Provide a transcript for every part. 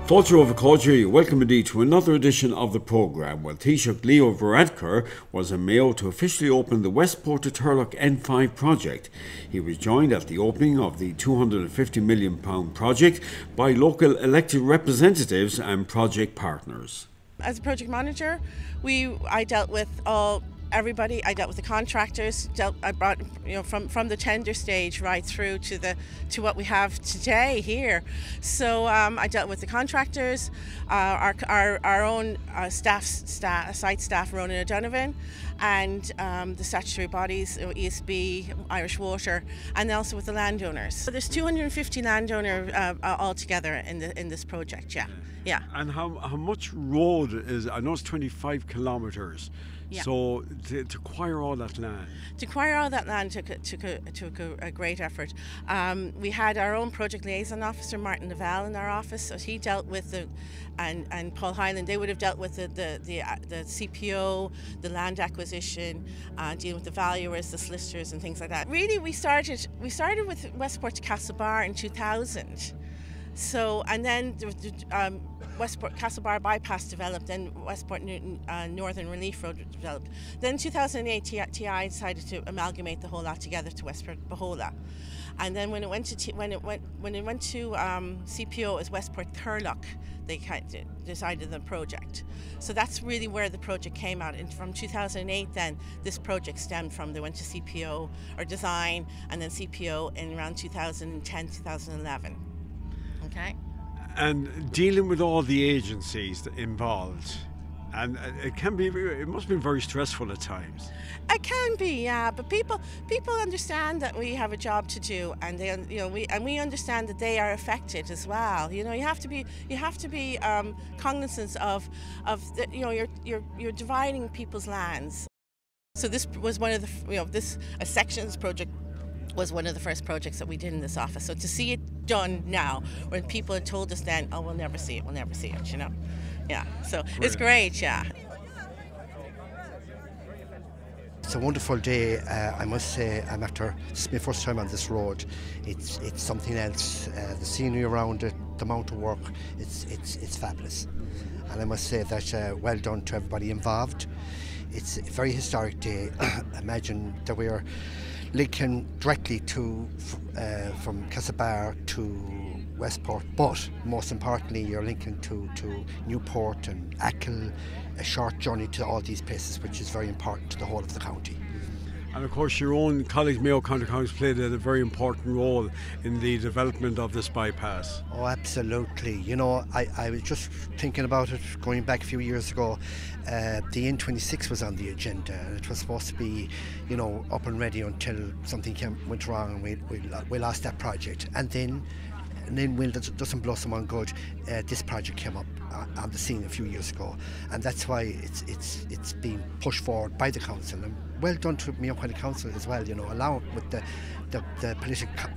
Fáilte over Cllr, welcome indeed to another edition of the programme. Well, Taoiseach Leo Varadkar was in Mayo to officially open the Westport to Turlough N5 project. He was joined at the opening of the £250 million project by local elected representatives and project partners. As a project manager, I dealt with everybody. I dealt with the contractors. I brought from the tender stage right through to what we have today here. So I dealt with the contractors, our own site staff, Ronan O'Donovan, and the statutory bodies, ESB, Irish Water, and also with the landowners. So there's 250 landowners altogether in this project. Yeah. And how much road is? I know it's 25 kilometres. Yeah. So to acquire all that land? To acquire all that land took a great effort. We had our own project liaison officer, Martin Lavelle, in our office. So he dealt with and Paul Hyland, they would have dealt with the CPO, the land acquisition, dealing with the valuers, the solicitors and things like that. Really, we started with Westport to Castlebar in 2000. So, and then Westport Castlebar bypass developed, then Westport Northern Relief Road developed. Then in 2008 TI decided to amalgamate the whole lot together to Westport Bohola. And then when it went to CPO as Westport Turlough, they kind of decided the project. So that's really where the project came out. And from 2008 then, this project stemmed from, they went to CPO or design and then CPO in around 2010, 2011. Okay. And dealing with all the agencies involved, and it must have been very stressful at times. It can be, yeah. But people understand that we have a job to do, and we understand that they are affected as well. You have to be cognizant of you're dividing people's lands. So this was one of the a sections project was one of the first projects that we did in this office. So to see it done now, when people had told us then, oh, we'll never see it, Yeah, so brilliant. It's great, yeah. It's a wonderful day. I must say, this is my first time on this road. It's something else. The scenery around it, the amount of work, it's fabulous. And I must say that well done to everybody involved. It's a very historic day. Imagine that we are linking directly from Castlebar to Westport, but most importantly you're linking to Newport and Achill, a short journey to all these places, which is very important to the whole of the county. And of course your own colleagues, Mayo County Council, played a very important role in the development of this bypass. Oh, absolutely. I was just thinking about it, going back a few years ago. The N26 was on the agenda, and it was supposed to be, up and ready until something went wrong and we lost that project. And then when it doesn't blossom on good, this project came up on the scene a few years ago, and that's why it's been pushed forward by the council. And well done to Mayo County Council as well, along with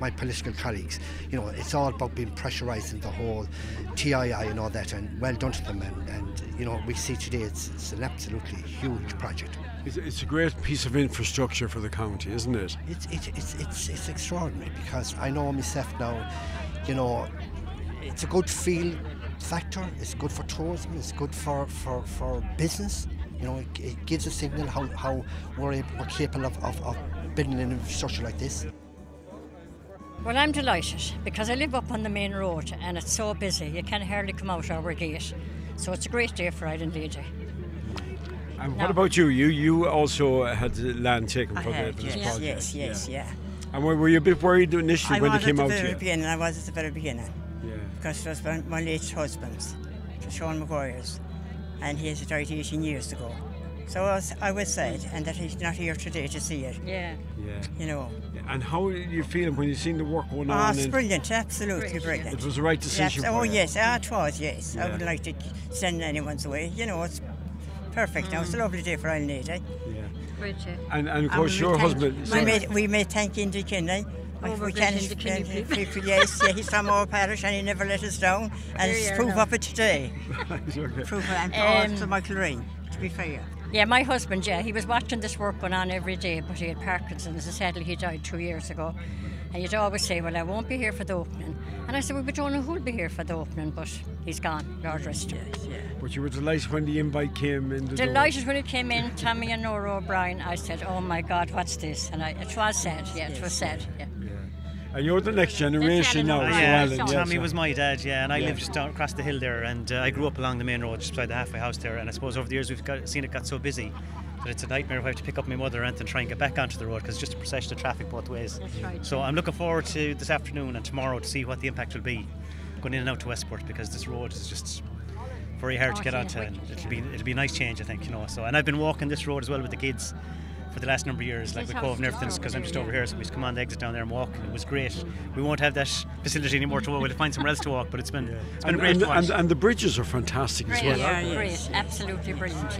my political colleagues. It's all about being pressurising the whole TII and all that, and well done to them. And we see today it's an absolutely huge project. It's a great piece of infrastructure for the county, isn't it? It's extraordinary, because I know myself now, it's a good feel factor, it's good for tourism, it's good for business. It gives a signal how we're capable of building an infrastructure like this. Well, I'm delighted, because I live up on the main road and it's so busy, you can hardly come out our gate. So it's a great day for Island Legion. And what about you? You also had land taken for this project. Yes. And were you a bit worried initially when it came out to you? I was at the very beginning. Yeah. Because it was my late husband's, Sean Maguire's, and he has died 18 years ago. So I was sad, and that he's not here today to see it. Yeah. And how are you feeling when you seen the work going on? It's brilliant, absolutely brilliant. It was the right decision. Oh yes, it was. Yes, yeah. I wouldn't like to send anyone's away. It's perfect. Now it's a lovely day for Island Legion. Yeah. Great day. And of course your husband. We may thank Indy Kinley. We can, yes, he's from our parish and he never let us down, and it's proof of it today. Okay. Proof of it, and also Michael Rain, to be fair. Yeah, my husband, he was watching this work going on every day, but he had Parkinson's, and sadly he died 2 years ago. And he'd always say, well, I won't be here for the opening, And I said, well, we don't know who'll be here for the opening, but he's gone, Lord rest him. But you were delighted when the invite came in the Delighted when it came in, Tommy and Nora O'Brien. I said, oh my God, what's this? And it was sad, it was sad, And you're the next generation now as well. Tommy was my dad, and I live just down across the hill there, and I grew up along the main road just beside the halfway house there, and I suppose over the years we've seen it got so busy that it's a nightmare if I have to pick up my mother and try and get back onto the road because it's just a procession of traffic both ways. That's right. So I'm looking forward to this afternoon and tomorrow to see what the impact will be going in and out to Westport, because this road is just very hard to get onto, and it'll be a nice change, I think, So, and I've been walking this road as well with the kids for the last number of years, like with COVID and everything, because I'm just over here, so we just come on the exit down there and walk, and it was great. We won't have that facility anymore to walk, we'll find somewhere else to walk, but it's been great to watch. And the bridges are fantastic as well. Great, absolutely brilliant,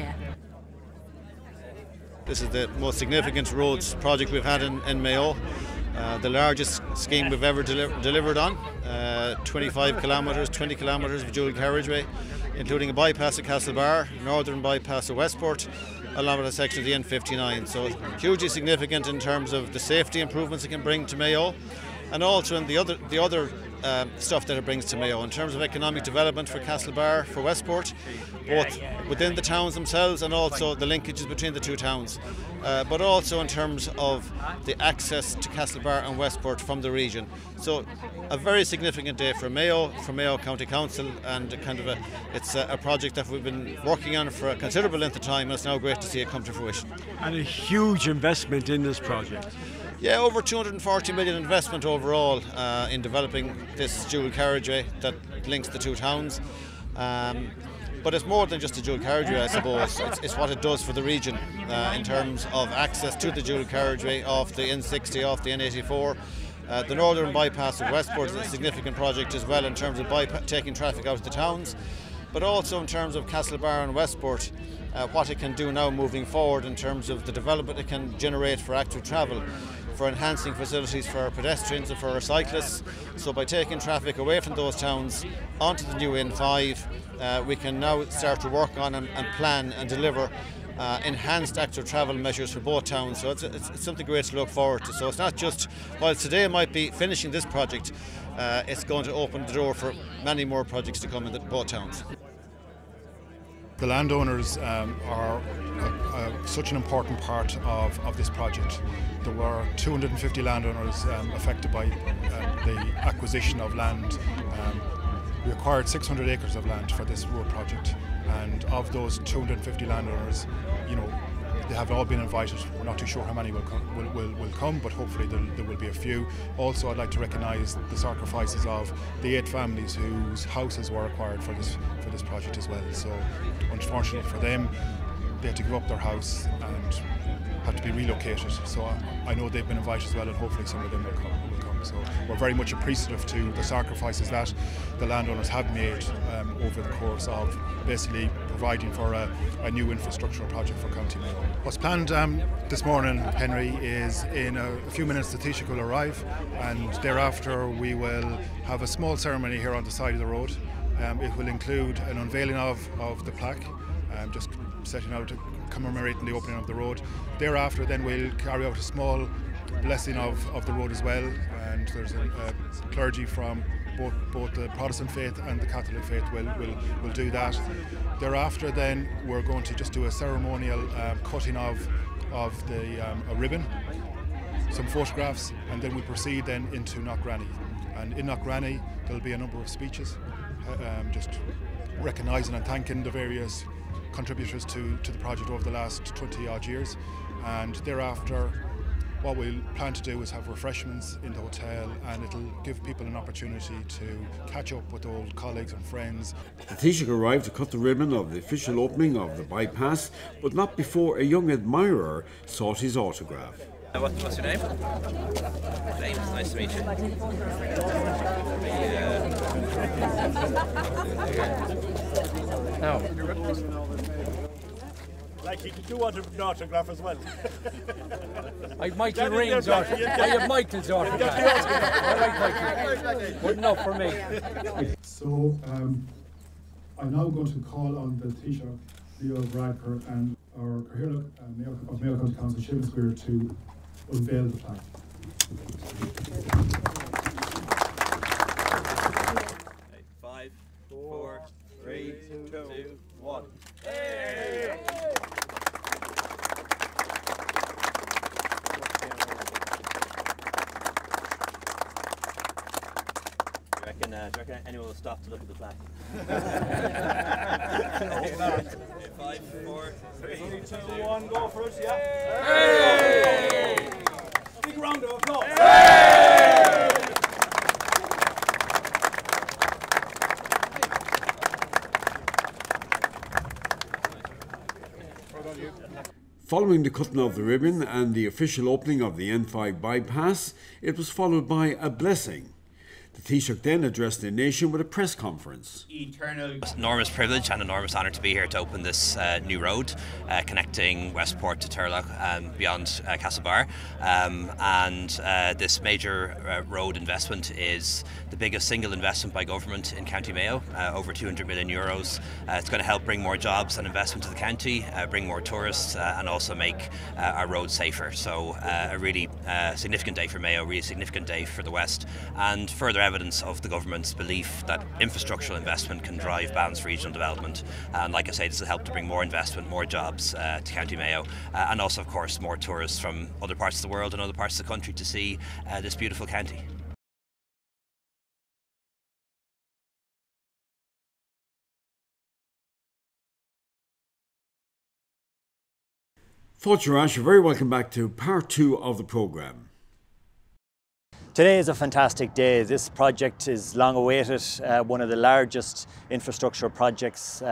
This is the most significant roads project we've had in Mayo. The largest scheme we've ever delivered on. 25 kilometres, 20 kilometres of dual carriageway, including a bypass at Castlebar, northern bypass at Westport, along with a section of the N59. So hugely significant in terms of the safety improvements it can bring to Mayo, and also in the other stuff that it brings to Mayo in terms of economic development for Castlebar, for Westport, both within the towns themselves and also the linkages between the two towns, but also in terms of the access to Castlebar and Westport from the region. So a very significant day for Mayo County Council, and it's a project that we've been working on for a considerable length of time, and it's now great to see it come to fruition. And a huge investment in this project. Yeah, over 240 million investment overall in developing this dual carriageway that links the two towns. But it's more than just a dual carriageway, I suppose. It's what it does for the region in terms of access to the dual carriageway off the N60, off the N84. The northern bypass of Westport is a significant project as well in terms of taking traffic out of the towns, but also in terms of Castlebar and Westport, what it can do now moving forward in terms of the development it can generate for active travel, for enhancing facilities for our pedestrians and for our cyclists. So by taking traffic away from those towns onto the new N5, we can now start to work on and plan and deliver enhanced active travel measures for both towns. So it's something great to look forward to. So it's not just, while today might be finishing this project, it's going to open the door for many more projects to come in both towns. The landowners are such an important part of this project. There were 250 landowners affected by the acquisition of land. We acquired 600 acres of land for this road project, and of those 250 landowners, they have all been invited. We're not too sure how many will come, but hopefully there will be a few. Also, I'd like to recognise the sacrifices of the 8 families whose houses were acquired for this project as well. So, unfortunately for them, they had to give up their house and had to be relocated. So I know they've been invited as well, and hopefully some of them will come. So we're very much appreciative to the sacrifices that the landowners have made over the course of basically providing for a new infrastructural project for County Mayo. What's planned this morning, Henry, is in a few minutes the Taoiseach will arrive, and thereafter we will have a small ceremony here on the side of the road. It will include an unveiling of the plaque, just setting out, commemorating the opening of the road. Thereafter then we'll carry out a small blessing of the road as well, and there's a clergy from both the Protestant faith and the Catholic faith will do that. Thereafter then we're going to just do a ceremonial cutting of a ribbon, some photographs, and then we proceed then into Knockgranny. And in Knockgranny there'll be a number of speeches just recognising and thanking the various contributors to the project over the last 20 odd years. And thereafter what we'll plan to do is have refreshments in the hotel, and it'll give people an opportunity to catch up with old colleagues and friends. The Taoiseach arrived to cut the ribbon of the official opening of the bypass, but not before a young admirer sought his autograph. What's your name? James, nice to meet you. Like, you do want an autograph as well. I have Michael Rain's autograph. I have Michael's autograph. I like Michael. Good enough for me. So, I'm now going to call on the Taoiseach Leo Varadkar and our Cathaoirleach of Mayo County Council, Seamus Weir, to unveil the plaque. Do you reckon anyone will stop to look at the plaque? 5, 4, 3, 2, 1, go for us, yeah? Hey! Big round of applause. Hey! Following the cutting of the ribbon and the official opening of the N5 bypass, it was followed by a blessing. The Taoiseach then addressed the nation with a press conference. Enormous privilege and enormous honour to be here to open this new road connecting Westport to Turlough and beyond Castlebar. This major road investment is the biggest single investment by government in County Mayo, over €200 million. It's going to help bring more jobs and investment to the county, bring more tourists and also make our roads safer. So a really significant day for Mayo, a really significant day for the West, and further evidence of the government's belief that infrastructural investment can drive balanced regional development. And like I say, this will help to bring more investment, more jobs to County Mayo, and also of course more tourists from other parts of the world and other parts of the country to see this beautiful county. Fáilte, you're very welcome back to part 2 of the programme. Today is a fantastic day. This project is long awaited, one of the largest infrastructure projects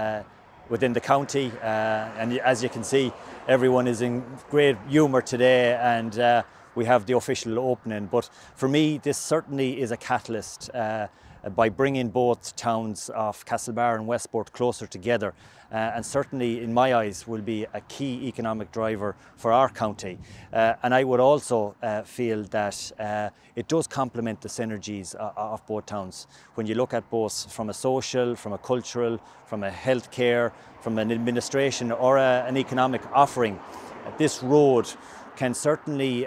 within the county, and as you can see, everyone is in great humour today, and we have the official opening. But for me, this certainly is a catalyst by bringing both towns of Castlebar and Westport closer together, and certainly in my eyes will be a key economic driver for our county. And I would also feel that it does complement the synergies of both towns. When you look at both from a social, from a cultural, from a healthcare, from an administration or an economic offering, this road can certainly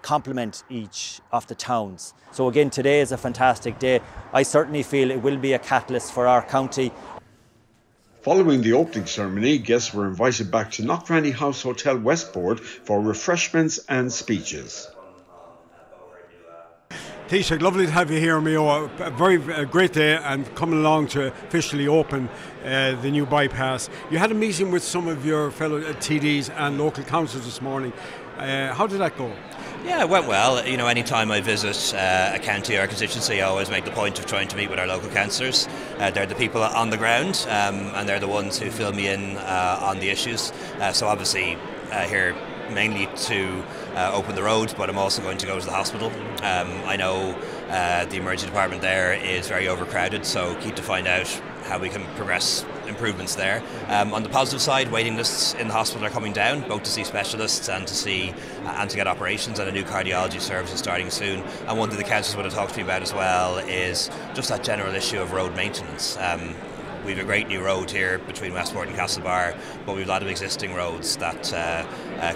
complement each of the towns. So again, today is a fantastic day. I certainly feel it will be a catalyst for our county. Following the opening ceremony, guests were invited back to Knockranny House Hotel Westport for refreshments and speeches. Taoiseach, lovely to have you here, Mayo. A very great day and coming along to officially open the new bypass. You had a meeting with some of your fellow TDs and local councils this morning. How did that go? Yeah, it went well. You know, anytime I visit a county or a constituency, I always make the point of trying to meet with our local councillors. They're the people on the ground, and they're the ones who fill me in on the issues. So obviously here mainly to open the road, but I'm also going to go to the hospital. I know the emergency department there is very overcrowded, so keen to find out how we can progress improvements there. On the positive side, waiting lists in the hospital are coming down, both to see specialists and to get operations, and a new cardiology service is starting soon. And one thing the councillors would have talked to me about as well is just that general issue of road maintenance. We've a great new road here between Westport and Castlebar, but we've a lot of existing roads that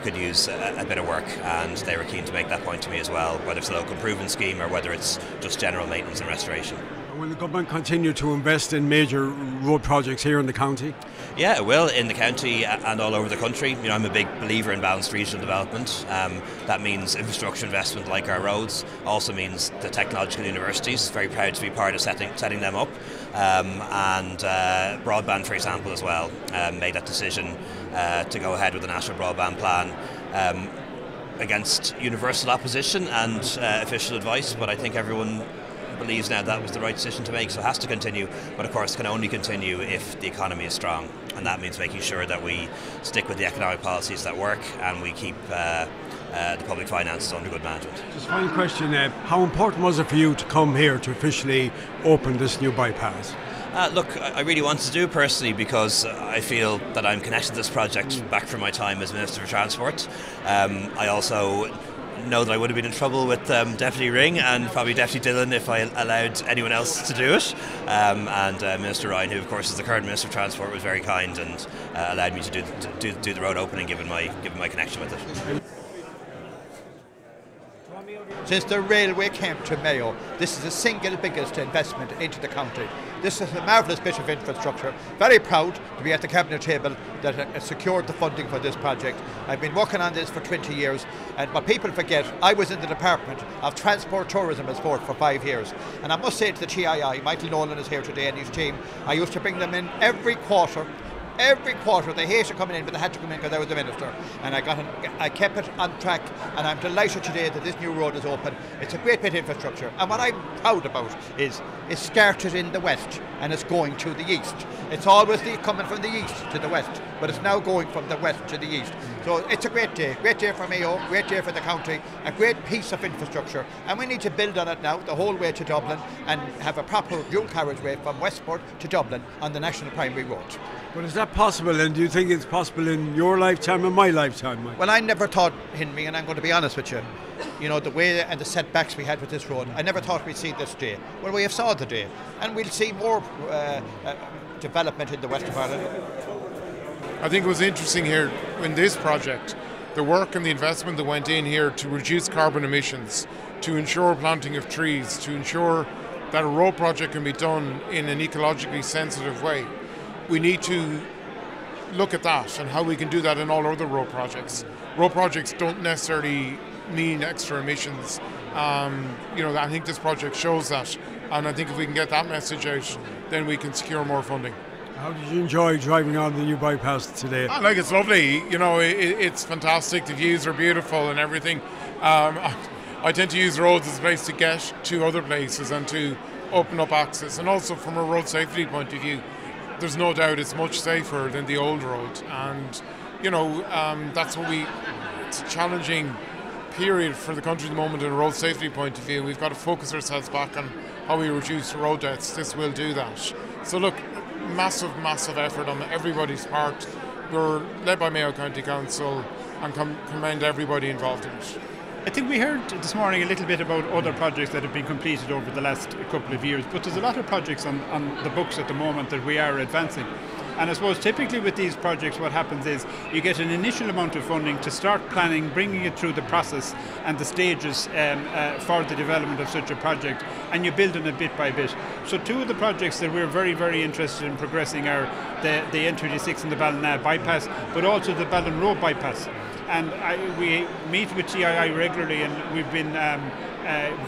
could use a bit of work, and they were keen to make that point to me as well, whether it's a local improvement scheme or whether it's just general maintenance and restoration. Will the government continue to invest in major road projects here in the county? Yeah, it will, in the county and all over the country. You know, I'm a big believer in balanced regional development. That means infrastructure investment like our roads, also means the technological universities. Very proud to be part of setting them up. And broadband, for example, as well, made that decision to go ahead with the National Broadband Plan against universal opposition and official advice, but I think everyone believes now that was the right decision to make, so it has to continue, but of course can only continue if the economy is strong, and that means making sure that we stick with the economic policies that work and we keep the public finances under good management. Just final question, how important was it for you to come here to officially open this new bypass? Look, I really wanted to do it personally because I feel that I'm connected to this project back from my time as Minister for Transport. I also know that I would have been in trouble with Deputy Ring and probably Deputy Dillon if I allowed anyone else to do it. And Minister Ryan, who of course is the current Minister of Transport, was very kind and allowed me to do the road opening given my connection with it. Since the railway came to Mayo, this is the single biggest investment into the county. This is a marvellous bit of infrastructure. Very proud to be at the cabinet table that has secured the funding for this project. I've been working on this for 20 years, and what people forget, I was in the Department of Transport, Tourism and Sport for 5 years. And I must say to the TII, Michael Nolan is here today and his team, I used to bring them in every quarter. Every quarter. They hated coming in, but they had to come in because I was the minister. And I kept it on track, and I'm delighted today that this new road is open. It's a great bit of infrastructure. And what I'm proud about is it started in the west and it's going to the east. It's always coming from the east to the west, but it's now going from the west to the east. So it's a great day for Mayo, great day for the county, a great piece of infrastructure. And we need to build on it now the whole way to Dublin and have a proper dual carriageway from Westport to Dublin on the National Primary Road. But is that possible, and do you think it's possible in your lifetime and my lifetime, Mike? Well, I never thought, Henry, and I'm going to be honest with you, you know, the way and the setbacks we had with this road, I never thought we'd see this day. Well, we have saw the day, and we'll see more development in the west of Ireland. I think it was interesting here in this project, the work and the investment that went in here to reduce carbon emissions, to ensure planting of trees, to ensure that a road project can be done in an ecologically sensitive way. We need to look at that and how we can do that in all other road projects. Road projects don't necessarily mean extra emissions. You know, I think this project shows that, and I think if we can get that message out, then we can secure more funding. How did you enjoy driving on the new bypass today? I like it's lovely. You know, it's fantastic. The views are beautiful and everything. I tend to use roads as a place to get to other places and to open up access, and also from a road safety point of view. There's no doubt it's much safer than the old road, and you know that's what it's a challenging period for the country at the moment in a road safety point of view. We've got to focus ourselves back on how we reduce road deaths. This will do that. So look, massive effort on everybody's part. We're led by Mayo County Council and commend everybody involved in it. I think we heard this morning a little bit about other projects that have been completed over the last couple of years, but there's a lot of projects on the books at the moment that we are advancing. And I suppose typically with these projects what happens is you get an initial amount of funding to start planning, bringing it through the process and the stages for the development of such a project, and you build on it bit by bit. So two of the projects that we're very, very interested in progressing are the N26 and the Ballina bypass, but also the Ballin Road bypass. And we meet with TII regularly, and we've been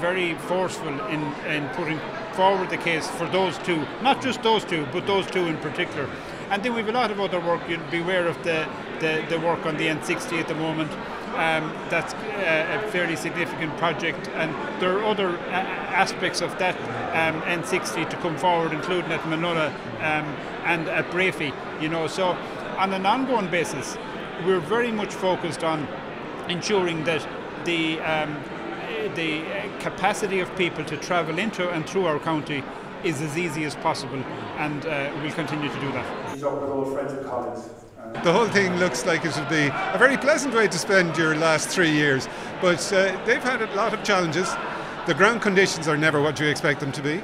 very forceful in putting forward the case for those two, not just those two, but those two in particular. And then we have a lot of other work. You'll be aware of the work on the N60 at the moment. That's a fairly significant project, and there are other aspects of that N60 to come forward, including at Manola and at Brafey. You know, so on an ongoing basis, we're very much focused on ensuring that the capacity of people to travel into and through our county is as easy as possible, and we'll continue to do that. He's up with old friends and colleagues. The whole thing looks like it would be a very pleasant way to spend your last 3 years, but they've had a lot of challenges. The ground conditions are never what you expect them to be.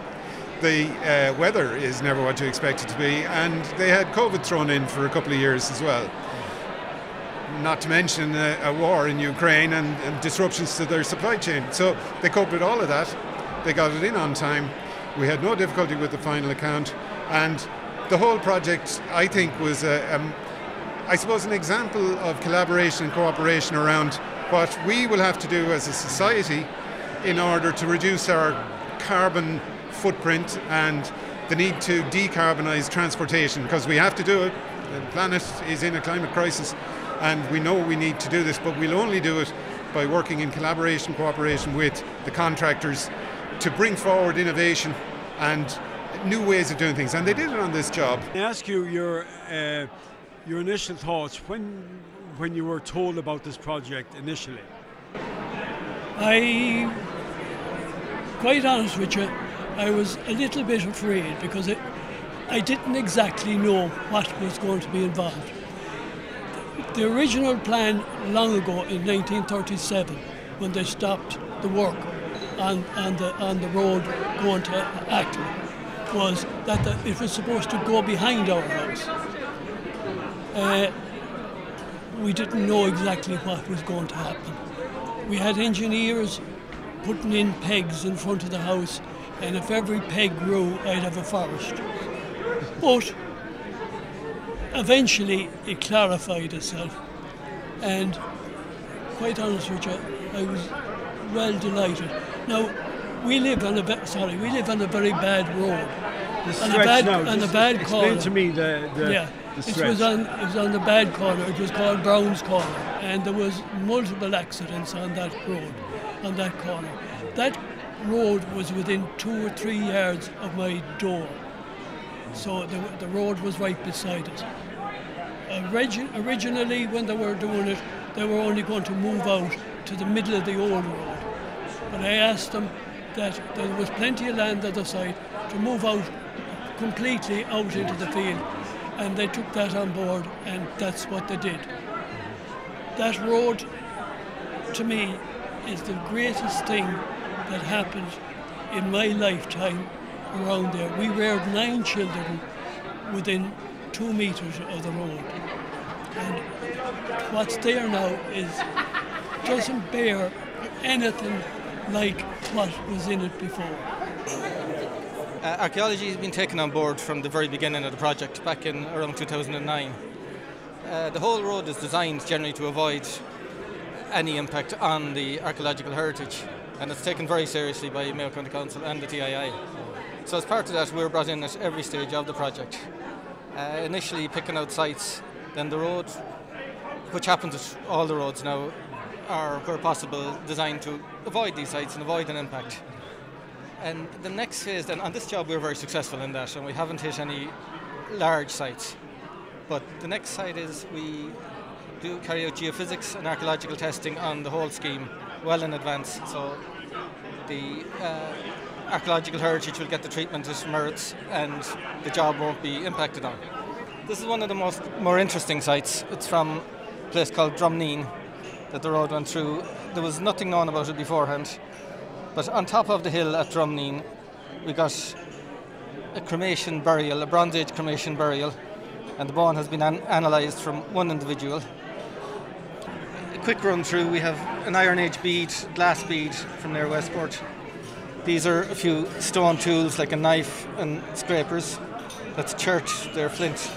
The weather is never what you expect it to be, and they had COVID thrown in for a couple of years as well. Not to mention a war in Ukraine and disruptions to their supply chain. So they coped with all of that. They got it in on time. We had no difficulty with the final account. And the whole project, I think, was, I suppose, an example of collaboration and cooperation around what we will have to do as a society in order to reduce our carbon footprint and the need to decarbonise transportation, because we have to do it. The planet is in a climate crisis, and we know we need to do this, but we'll only do it by working in collaboration, cooperation with the contractors to bring forward innovation and new ways of doing things. And they did it on this job. I ask you your initial thoughts when you were told about this project initially. Quite honest with you, I was a little bit afraid because I didn't exactly know what was going to be involved. The original plan long ago in 1937, when they stopped the work on the road going to Acton, was that it was supposed to go behind our house. We didn't know exactly what was going to happen. We had engineers putting in pegs in front of the house, and if every peg grew, I'd have a forest. But eventually it clarified itself, and quite honest with you, I was well delighted. Now, we live on a very bad road. The stretch on the bad corner. Explain to me the stretch. It was on the bad corner. It was called Brown's Corner, and there was multiple accidents on that road, on that corner. That road was within 2 or 3 yards of my door, so the road was right beside it. Originally, when they were doing it, they were only going to move out to the middle of the old road, but I asked them that there was plenty of land at the side to move out completely out into the field, and they took that on board, and that's what they did. That road, to me, is the greatest thing that happened in my lifetime around there. We reared 9 children within 2 metres of the road, and what's there now doesn't bear anything like what was in it before. Archaeology has been taken on board from the very beginning of the project, back in around 2009. The whole road is designed generally to avoid any impact on the archaeological heritage, and it's taken very seriously by Mayo County Council and the TII. So as part of that, we were brought in at every stage of the project. Initially picking out sites, then the road, which happens with all the roads now, are where possible designed to avoid these sites and avoid an impact. And the next phase, then, on this job we were very successful in that, and we haven't hit any large sites. But the next site is we do carry out geophysics and archaeological testing on the whole scheme well in advance, so the archaeological heritage will get the treatment it merits and the job won't be impacted on. This is one of the more interesting sites. It's from a place called Drumneen that the road went through. There was nothing known about it beforehand, but on top of the hill at Drumneen we got a cremation burial, a Bronze Age cremation burial, and the bone has been analysed from one individual. A quick run through, we have an Iron Age bead, glass bead from Cllr Westport. These are a few stone tools like a knife and scrapers. That's chert, they're flint.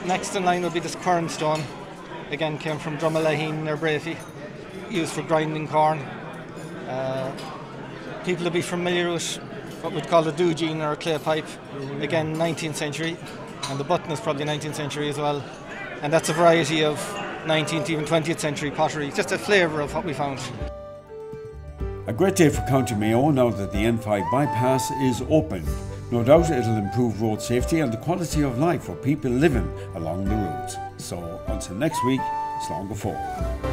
Next in line would be this quern stone. Again, came from Drummalaheen near Brafey, used for grinding corn. People will be familiar with what we'd call a doogene or a clay pipe. Again, 19th century, and the button is probably 19th century as well. And that's a variety of 19th, even 20th century pottery, just a flavour of what we found. A great day for County Mayo now that the N5 bypass is open. No doubt it'll improve road safety and the quality of life for people living along the roads. So until next week, slán go fóill.